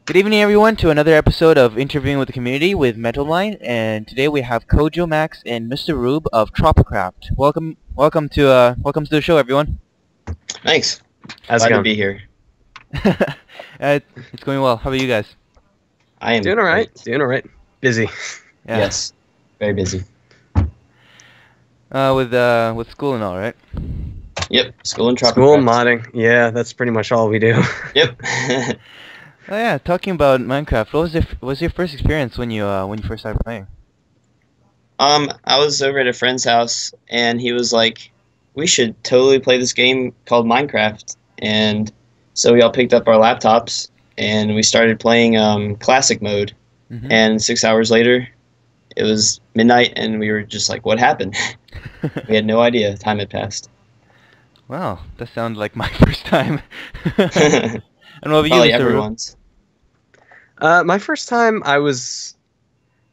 Good evening, everyone, to another episode of Interviewing with the Community with Metalmine, and today we have Cojomax and MrRube of Tropicraft. Welcome to the show, everyone. Thanks. How's it Glad to going? be here. It's going well. How about you guys? I am Doing all right. great. Doing all right. Busy. Yeah. Yes, very busy. With school and all, right? Yep, school and Tropicraft. School modding. Yeah, that's pretty much all we do. Yep. Oh yeah. Talking about Minecraft, what was your first experience when you first started playing? I was over at a friend's house, and he was like, "We should totally play this game called Minecraft." And so we all picked up our laptops, and we started playing classic mode. Mm-hmm. And 6 hours later, it was midnight, and we were just like, "What happened?" We had no idea. Time had passed. Wow, that sounded like my first time. And what about you, Probably Mr. Rube? everyone's. My first time, I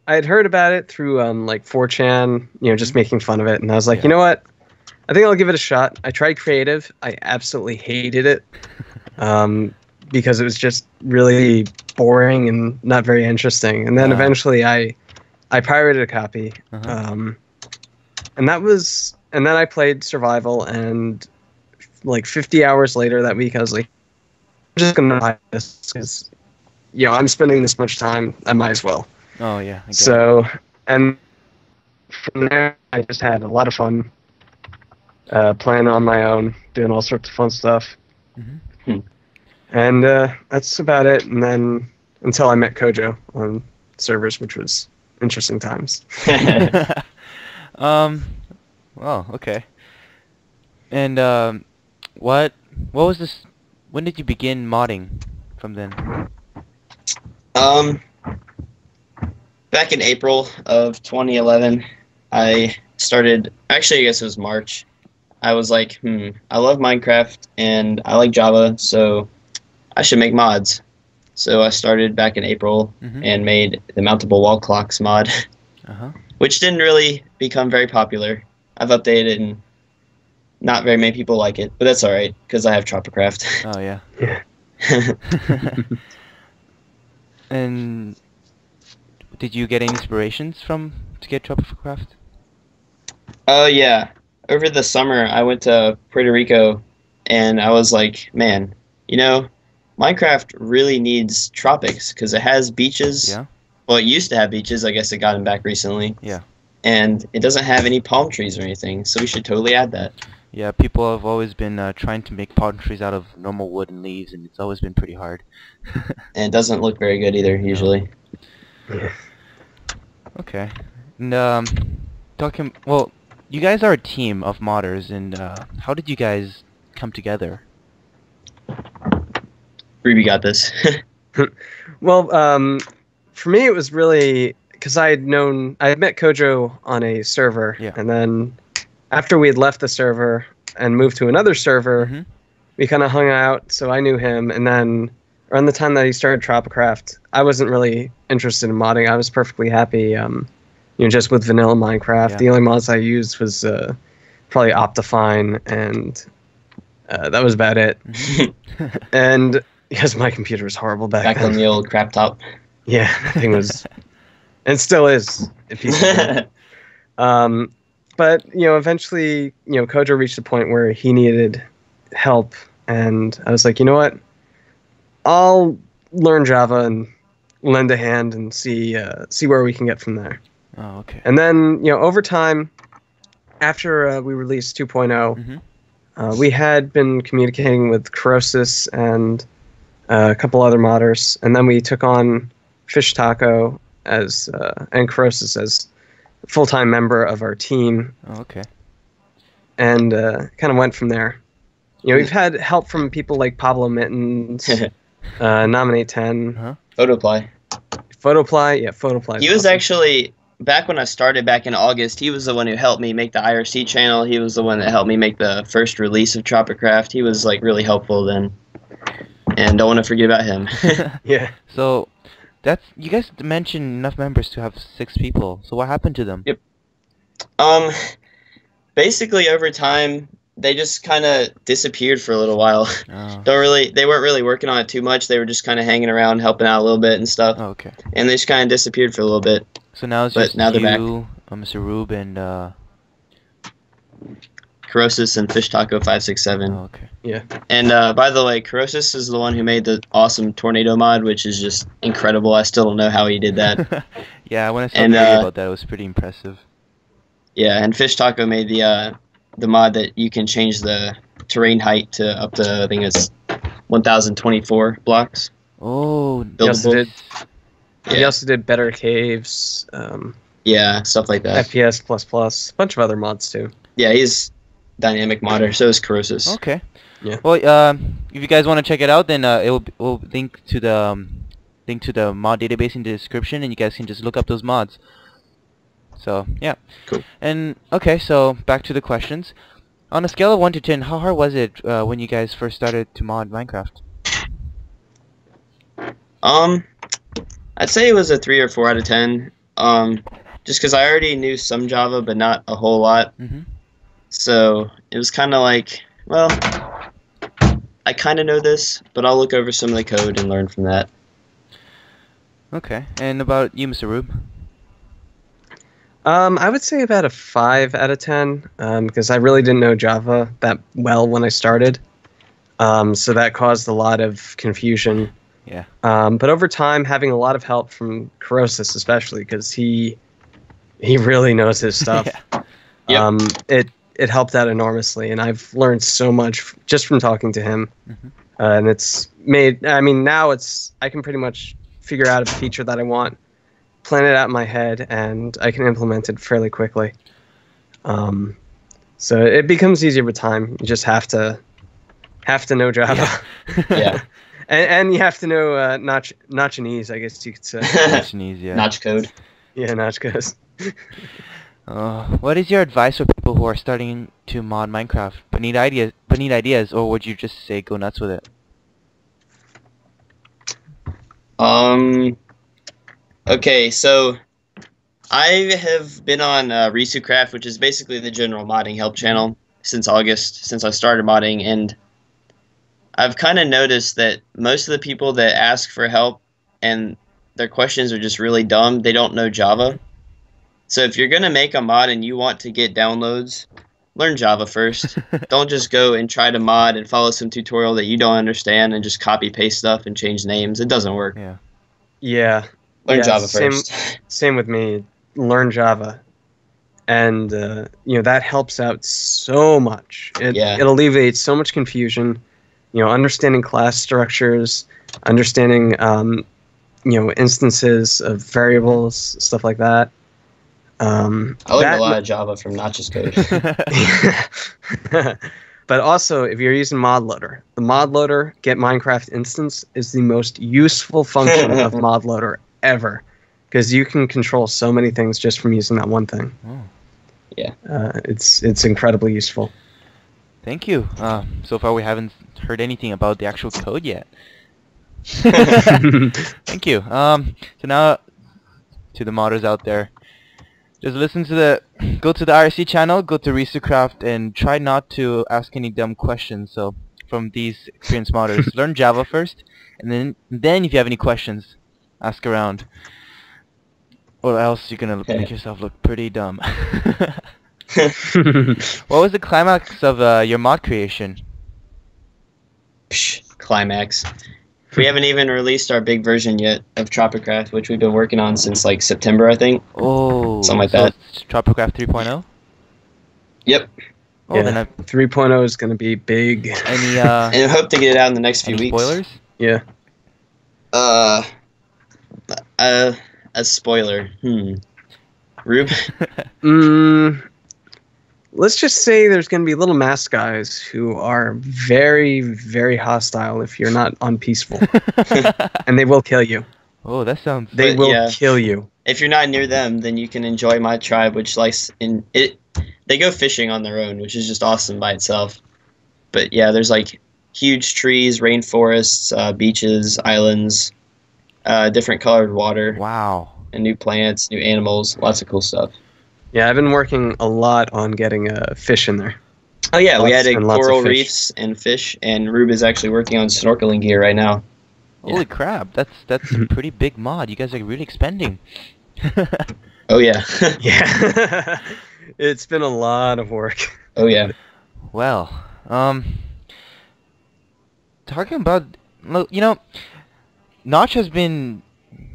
had heard about it through like 4chan, just making fun of it, and I was like, Yeah. you know what? I think I'll give it a shot. I tried creative. I absolutely hated it, because it was just really boring and not very interesting. And then eventually, I pirated a copy, Uh-huh. and then I played survival, and like 50 hours later that week, I was like, I'm just gonna buy this because, I'm spending this much time, I might as well. Oh yeah. I get it. So, and from there, I just had a lot of fun playing on my own, doing all sorts of fun stuff. Mhm. And that's about it. And then until I met Kojo on servers, which was interesting times. Well, okay. And what was this? When did you begin modding? From then? Back in April of 2011, I started. Actually, I guess it was March. I was like, I love Minecraft and I like Java, so I should make mods. So I started back in April Mhm. and made the mountable wall clocks mod, Uh-huh. which didn't really become very popular. I've updated it and not very many people like it, but that's alright, because I have Tropicraft. Oh yeah. Yeah. And did you get any inspirations to get Tropicraft? Yeah. Over the summer, I went to Puerto Rico, and I was like, man, Minecraft really needs tropics, because it has beaches. Yeah. Well, it used to have beaches. I guess it got them back recently. Yeah. And it doesn't have any palm trees or anything, so we should totally add that. Yeah, people have always been trying to make palm trees out of normal wood and leaves, and it's always been pretty hard. And it doesn't look very good either, usually. Okay. And well, you guys are a team of modders, and how did you guys come together? Ruby got this. Well, for me, it was really because I had met Kojo on a server, Yeah. and then after we had left the server and moved to another server, Mhm. we kind of hung out, so I knew him, and then around the time that he started Tropicraft, I wasn't really interested in modding. I was perfectly happy, just with vanilla Minecraft. Yeah. The only mods I used was probably Optifine, and that was about it. Mhm. And because my computer was horrible back Back then. on the old crap top. Yeah, that thing was, and still is. A piece of work. But eventually, Kojo reached a point where he needed help, and I was like, you know what? I'll learn Java and lend a hand and see where we can get from there. Oh, okay. And then, over time, after we released 2.0, Mhm. we had been communicating with Crosis and a couple other modders, and then we took on Fish Taco and Crosis as full-time member of our team, Oh, okay. and kind of went from there. We've had help from people like Pablo Mittens, Nominate 10, Uh-huh. Photoply. Photoply. Yeah, Photoply. He was actually, back when I started back in August, he was the one who helped me make the IRC channel. He was the one that helped me make the first release of Tropicraft. He was like really helpful then. And don't want to forget about him. Yeah. So, you guys mentioned enough members to have 6 people. So what happened to them? Yep. Basically over time they just kind of disappeared for a little while. Oh. They weren't really working on it too much. They were just kind of hanging around, helping out a little bit and stuff. Oh, okay. And they just kind of disappeared for a little bit. So now it's But just now they're back. you, MrRube, and Corrosis and Fish Taco 567. oh, okay. Yeah. And by the way, Corrosis is the one who made the awesome tornado mod, which is just incredible. I still don't know how he did that. Yeah, when I saw And, the video about that, it was pretty impressive. Yeah, and Fish Taco made the mod that you can change the terrain height to up to, I think it's 1,024 blocks. Oh, He also Buildable. did, he also did better caves, Yeah, stuff like that. FPS++, a bunch of other mods too. Yeah, he's dynamic modder, so is Corrosis. okay. Yeah. Well, if you guys want to check it out, then we'll link to the mod database in the description, and you guys can just look up those mods. So yeah. Cool. And okay, so back to the questions. On a scale of 1 to 10, how hard was it when you guys first started to mod Minecraft? I'd say it was a 3 or 4 out of 10. Just because I already knew some Java, but not a whole lot. Mm-hmm. So it was kind of like, well, I kind of know this, but I'll look over some of the code and learn from that. Okay. And about you, MrRube? I would say about a 5 out of 10, because I really didn't know Java that well when I started. So that caused a lot of confusion. Yeah. But over time, having a lot of help from Corrosis, especially, because he really knows his stuff. Yeah. Yep. It helped out enormously, and I've learned so much just from talking to him. Mm-hmm. And it's made. I mean, now I can pretty much figure out a feature that I want, plan it out in my head, and I can implement it fairly quickly. So it becomes easier with time. You just have to know Java. Yeah. And you have to know Notchinese, I guess you could say. Chinese, yeah. Notch code. Yeah, Notch goes. What is your advice for people who are starting to mod Minecraft but need ideas, or would you just say go nuts with it? Okay, so I have been on Risucraft, which is basically the general modding help channel since August, since I started modding, and I've kind of noticed that most of the people that ask for help and their questions are just really dumb, they don't know Java. So if you're going to make a mod and you want to get downloads, learn Java first. Don't just go and try to mod and follow some tutorial that you don't understand and just copy paste stuff and change names. It doesn't work. Yeah. Yeah. Learn Java same, first. Same with me. Learn Java. And, that helps out so much. It alleviates so much confusion. Understanding class structures, understanding, instances of variables, stuff like that. I learned a lot of Java from Notch's code. But also, if you're using ModLoader, the ModLoader Get Minecraft Instance is the most useful function of ModLoader ever, because you can control so many things just from using that one thing. Oh. Yeah. It's incredibly useful. Thank you. So far we haven't heard anything about the actual code yet. Thank you. So now, to the modders out there, just go to the IRC channel, go to Risucraft, and try not to ask any dumb questions. So from these experienced modders, learn Java first, and then if you have any questions, ask around, or else you're gonna make yourself look pretty dumb. What was the climax of your mod creation? Climax. We haven't even released our big version yet of Tropicraft, which we've been working on since like September, I think. Oh, something like so that. It's Tropicraft 3.0? Yep. Oh, yeah, then 3.0 is going to be big. any And I hope to get it out in the next few any weeks. spoilers? Yeah. A spoiler. Rube? Let's just say there's going to be little mask guys who are very, very hostile if you're not on peaceful. And they will kill you. Oh, that sounds... They will kill you. If you're not near them, then you can enjoy my tribe, which likes in it. They go fishing on their own, which is just awesome by itself. But yeah, there's like huge trees, rainforests, beaches, islands, different colored water. Wow. And new plants, new animals, lots of cool stuff. Yeah, I've been working a lot on getting fish in there. Oh yeah, we Lots added and lots of coral fish. reefs and fish, and Rube is actually working on snorkeling gear right now. Holy crap, that's a pretty big mod. You guys are really expanding. Oh yeah. Yeah. It's been a lot of work. Oh yeah. Well, talking about, Notch has been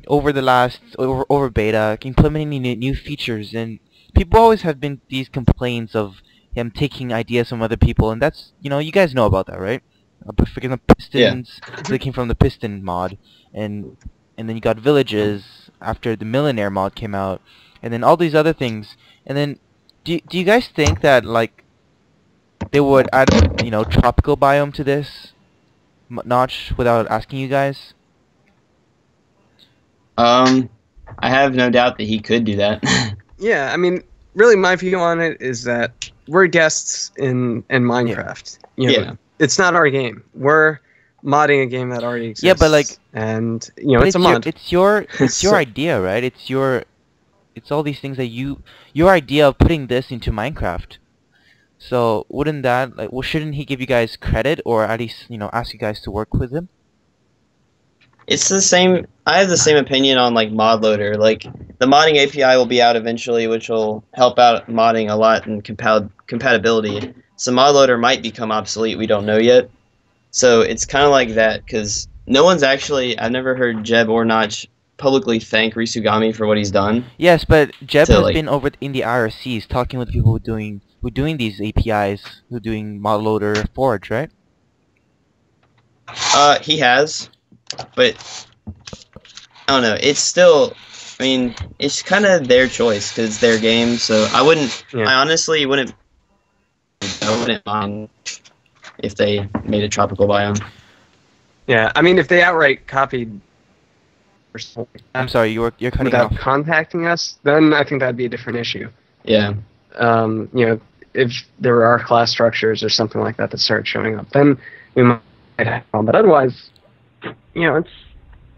over beta implementing new features, and people always have been these complaints of him taking ideas from other people, and that's, you guys know about that, right? Freaking the pistons, they came from the piston mod, and then you got villages after the millionaire mod came out, and then all these other things, and then do you guys think that like they would add tropical biome to this Notch without asking you guys? I have no doubt that he could do that. Yeah, I mean, really, my view on it is that we're guests in Minecraft. You know, Yeah. it's not our game. We're modding a game that already exists. Yeah, but like, and but it's a mod. It's your So- idea, right? It's all these things that your idea of putting this into Minecraft. So wouldn't that well, shouldn't he give you guys credit, or at least ask you guys to work with him? It's the same. I have the same opinion on like mod loader. Like the modding API will be out eventually, which will help out modding a lot in compatibility. So mod loader might become obsolete. We don't know yet. So it's kind of like that because no one's actually. I've never heard Jeb or Notch publicly thank Risugami for what he's done. Yes, but Jeb So, has like- been over in the IRCs talking with people who doing these APIs, who doing mod loader Forge, right? He has, but I don't know. It's still. I mean, it's kind of their choice because it's their game. So I wouldn't. Yeah. I honestly wouldn't. I wouldn't mind if they made a tropical biome. Yeah, I mean, if they outright copied or something I'm sorry, you're cutting without off. contacting us, then I think that'd be a different issue. Yeah. If there are class structures or something like that that start showing up, then we might have fun. But otherwise, it's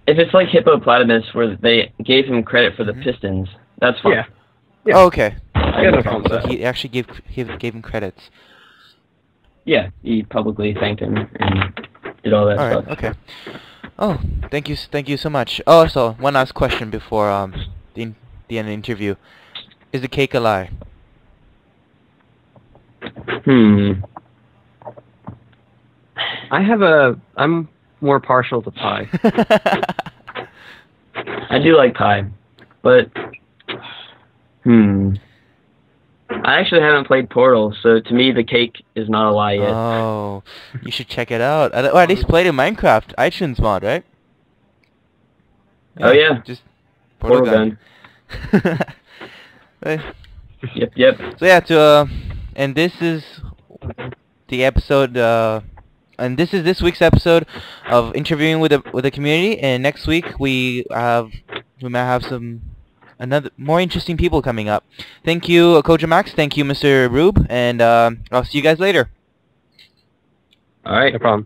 If it's like Hippopotamus, where they gave him credit for the pistons, that's fine. yeah. Yeah. Oh, okay. I Yeah, have no no problem problem. with So that. he actually gave him credits. Yeah, he publicly thanked him and did all that All right. stuff. Okay. Oh, thank you so much. Oh, so one last question before the end of the interview. Is the cake a lie? I'm more partial to pie. I do like pie, but I actually haven't played Portal, so to me the cake is not a lie yet. Oh, you should check it out. Or at least play it in Minecraft iTunes mod, right? Oh, yeah. Just Portal gun. Yep. So yeah, and this is the episode, and this is this week's episode of interviewing with the community. And next week we might have some more interesting people coming up. Thank you, Cojomax. Thank you, MrRube, and I'll see you guys later. All right. No problem.